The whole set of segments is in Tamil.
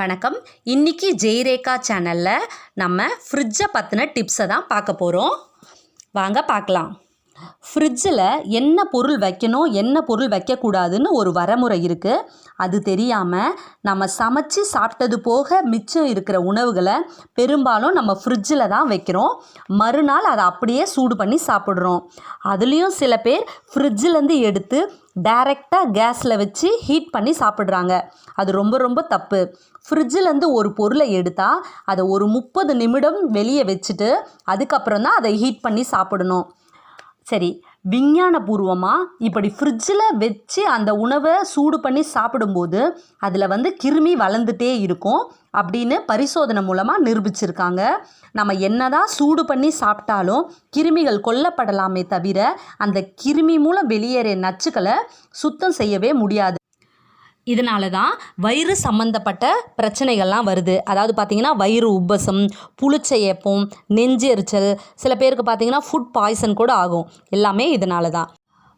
வணக்கம். இன்னைக்கு ஜெய்ரேகா சேனலில் நம்ம ஃப்ரிட்ஜை பற்றின டிப்ஸை தான் பார்க்க போகிறோம். வாங்க பார்க்கலாம். ஃப்ரிட்ஜில் என்ன பொருள் வைக்கணும், என்ன பொருள் வைக்கக்கூடாதுன்னு ஒரு வரைமுறை இருக்குது. அது தெரியாமல் நம்ம சமைச்சு சாப்பிட்டது போக மிச்சம் இருக்கிற உணவுகளை பெரும்பாலும் நம்ம ஃப்ரிட்ஜில் தான் வைக்கிறோம். மறுநாள் அதை அப்படியே சூடு பண்ணி சாப்பிட்றோம். அதுலேயும் சில பேர் ஃப்ரிட்ஜிலேருந்து எடுத்து டைரெக்டாக கேஸில் வச்சு ஹீட் பண்ணி சாப்பிட்றாங்க. அது ரொம்ப ரொம்ப தப்பு. ஃப்ரிட்ஜிலேருந்து ஒரு பொருளை எடுத்தால் அதை ஒரு 30 நிமிடம் வெளியே வச்சுட்டு அதுக்கப்புறம் தான் அதை ஹீட் பண்ணி சாப்பிடணும். சரி, விஞ்ஞானபூர்வமாக இப்படி ஃப்ரிட்ஜில் வச்சு அந்த உணவை சூடு பண்ணி சாப்பிடும்போது அதில் கிருமி வளர்ந்துட்டே இருக்கும் அப்படின்னு பரிசோதனை மூலமாக நிரூபிச்சிருக்காங்க. நம்ம என்ன தான் சூடு பண்ணி சாப்பிட்டாலும் கிருமிகள் கொல்லப்படலாமே தவிர அந்த கிருமி மூலம் வெளியேறிய நச்சுக்களை சுத்தம் செய்யவே முடியாது. இதனால தான் வயிறு சம்மந்தப்பட்ட பிரச்சனைகள்லாம் வருது. அதாவது பார்த்திங்கன்னா வயிறு உப்பசம், புளிச்ச ஏப்பம், நெஞ்செரிச்சல், சில பேருக்கு பார்த்திங்கன்னா ஃபுட் பாய்சன் கூட ஆகும். எல்லாமே இதனால தான்.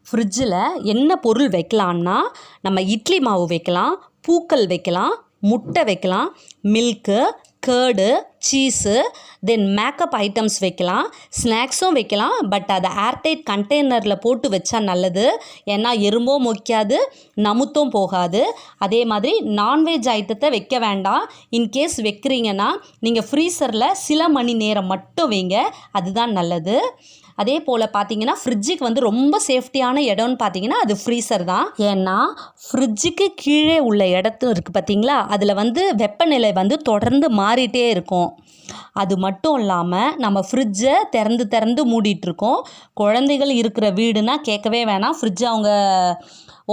ஃப்ரிட்ஜில் என்ன பொருள் வைக்கலான்னா நம்ம இட்லி மாவு வைக்கலாம், பூக்கள் வைக்கலாம், முட்டை வைக்கலாம், மில்க்கு, கேர்டு, சீஸு, தென் மேக்கப் ஐட்டம்ஸ் வைக்கலாம், ஸ்நாக்ஸும் வைக்கலாம். பட் அதை ஏர்டைட் கண்டெய்னரில் போட்டு வச்சா நல்லது. ஏன்னா எறும்பும் மொய்க்காது, நமுத்தும் போகாது. அதே மாதிரி நான்வெஜ் ஐட்டத்தை வைக்க வேண்டாம். இன்கேஸ் வைக்கிறீங்கன்னா நீங்கள் ஃப்ரீசரில் சில மணி நேரம் மட்டும் வைங்க, அதுதான் நல்லது. அதே போல் பார்த்தீங்கன்னா ஃப்ரிட்ஜுக்கு ரொம்ப சேஃப்டியான இடம்னு பார்த்தீங்கன்னா அது ஃப்ரீசர் தான். ஏன்னா ஃப்ரிட்ஜுக்கு கீழே உள்ள இடத்தும் இருக்குது பார்த்தீங்களா, அதில் வெப்பநிலை தொடர்ந்து மாறிட்டே இருக்கும். அது மட்டும் இல்லாமல் நம்ம ஃப்ரிட்ஜை திறந்து மூடிட்டுருக்கோம். குழந்தைகள் இருக்கிற வீடுனா கேட்கவே வேணாம், ஃப்ரிட்ஜை அவங்க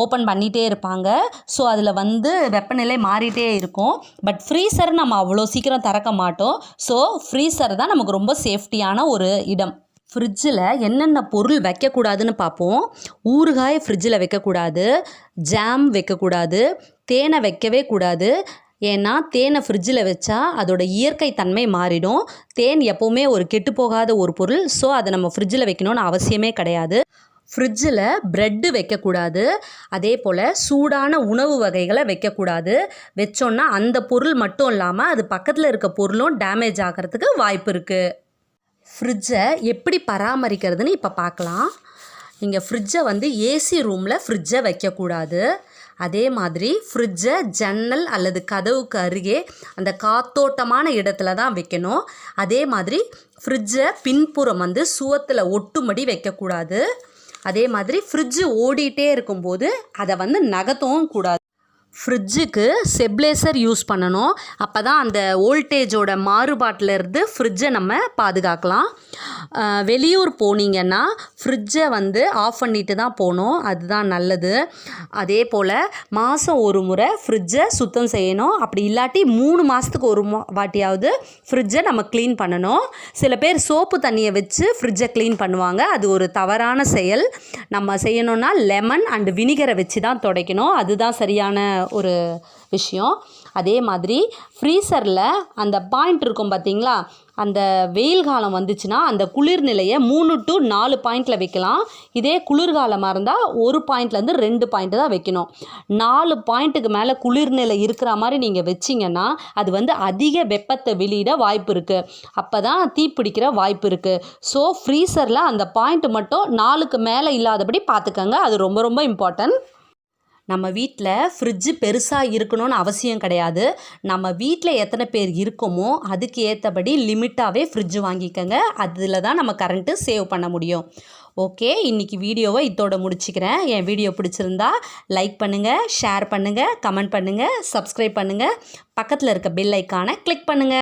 ஓப்பன் பண்ணிகிட்டே இருப்பாங்க. ஸோ அதில் வெப்பநிலை மாறிட்டே இருக்கும். பட் ஃப்ரீசர் நம்ம அவ்வளோ சீக்கிரம் திறக்க மாட்டோம். ஸோ ஃப்ரீசர் தான் நமக்கு ரொம்ப சேஃப்டியான ஒரு இடம். ஃப்ரிட்ஜில் என்னென்ன பொருள் வைக்கக்கூடாதுன்னு பார்ப்போம். ஊறுகாய் ஃப்ரிட்ஜில் வைக்கக்கூடாது, ஜாம் வைக்கக்கூடாது, தேனை வைக்கவே கூடாது. ஏன்னா தேனை ஃப்ரிட்ஜில் வச்சா அதோட இயற்கை தன்மை மாறிடும். தேன் எப்போவுமே ஒரு கெட்டு போகாத ஒரு பொருள். ஸோ அதை நம்ம ஃப்ரிட்ஜில் வைக்கணும்னு அவசியமே கிடையாது. ஃப்ரிட்ஜில் ப்ரெட்டு வைக்கக்கூடாது. அதே போல் சூடான உணவு வகைகளை வைக்கக்கூடாது. வச்சோன்னா அந்த பொருள் மட்டும் இல்லாமல் அது பக்கத்தில் இருக்க பொருளும் டேமேஜ் ஆகிறதுக்கு வாய்ப்பு இருக்குது. ஃப்ரிட்ஜை எப்படி பராமரிக்கிறதுன்னு இப்போ பார்க்கலாம். நீங்கள் ஃப்ரிட்ஜை ஏசி ரூமில் ஃப்ரிட்ஜை வைக்கக்கூடாது. அதே மாதிரி ஃப்ரிட்ஜை ஜன்னல் அல்லது கதவுக்கு அருகே அந்த காத்தோட்டமான இடத்துல தான் வைக்கணும். அதே மாதிரி ஃப்ரிட்ஜை பின்புறம் சுவத்தில் ஒட்டுமடி வைக்கக்கூடாது. அதே மாதிரி ஃப்ரிட்ஜு ஓடிட்டே இருக்கும்போது அதை நகர்த்தவும் கூடாது. ஃப்ரிட்ஜுக்கு ஸ்டெபிலைசர் யூஸ் பண்ணணும். அப்போ தான் அந்த வோல்டேஜோட மாறுபாட்டிலேருந்து ஃப்ரிட்ஜை நம்ம பாதுகாக்கலாம். வெளியூர் போனீங்கன்னா ஃப்ரிட்ஜை ஆஃப் பண்ணிட்டு தான் போகணும், அதுதான் நல்லது. அதே போல் மாதம் ஒரு முறை ஃப்ரிட்ஜை சுத்தம் செய்யணும். அப்படி இல்லாட்டி 3 மாதத்துக்கு ஒரு வாட்டியாவது ஃப்ரிட்ஜை நம்ம க்ளீன் பண்ணணும். சில பேர் சோப்பு தண்ணியை வச்சு ஃப்ரிட்ஜை க்ளீன் பண்ணுவாங்க. அது ஒரு தவறான செயல். நம்ம செய்யணுன்னா லெமன் அண்ட் வினிகரை வச்சு தான் துடைக்கணும். அதுதான் சரியான ஒரு விஷயம். அதே மாதிரி ஃப்ரீசரில் அந்த பாயிண்ட் இருக்கும் பார்த்தீங்களா, அந்த வெயில் காலம் வந்துச்சுன்னா அந்த குளிர்நிலையை 3 to 4 பாயிண்டில் வைக்கலாம். இதே குளிர்காலமாக இருந்தால் 1 பாயிண்ட்லேருந்து 2 பாயிண்ட் தான் வைக்கணும். 4 பாயிண்ட்டுக்கு மேலே குளிர்நிலை இருக்கிற மாதிரி நீங்கள் வச்சிங்கன்னா அது அதிக வெப்பத்தை வெளியிட வாய்ப்பு இருக்குது. அப்போ தான் தீப்பிடிக்கிற வாய்ப்பு இருக்குது. ஸோ ஃப்ரீசரில் அந்த பாயிண்ட் மட்டும் 4க்கு மேலே இல்லாதபடி பார்த்துக்கங்க. அது ரொம்ப ரொம்ப இம்பார்ட்டன்ட். நம்ம வீட்டில் ஃப்ரிட்ஜு பெருசாக இருக்கணும்னு அவசியம் கிடையாது. நம்ம வீட்டில் எத்தனை பேர் இருக்கோமோ அதுக்கு ஏற்றபடி லிமிட்டாகவே ஃப்ரிட்ஜு வாங்கிக்கோங்க. அதில் தான் நம்ம கரண்ட்டு சேவ் பண்ண முடியும். ஓகே, இன்றைக்கி வீடியோவை இதோட முடிச்சுக்கிறேன். என் வீடியோ பிடிச்சிருந்தா லைக் பண்ணுங்கள், ஷேர் பண்ணுங்கள், கமெண்ட் பண்ணுங்கள், சப்ஸ்கிரைப் பண்ணுங்கள், பக்கத்தில் இருக்க பெல் ஐக்கானை கிளிக் பண்ணுங்கள்.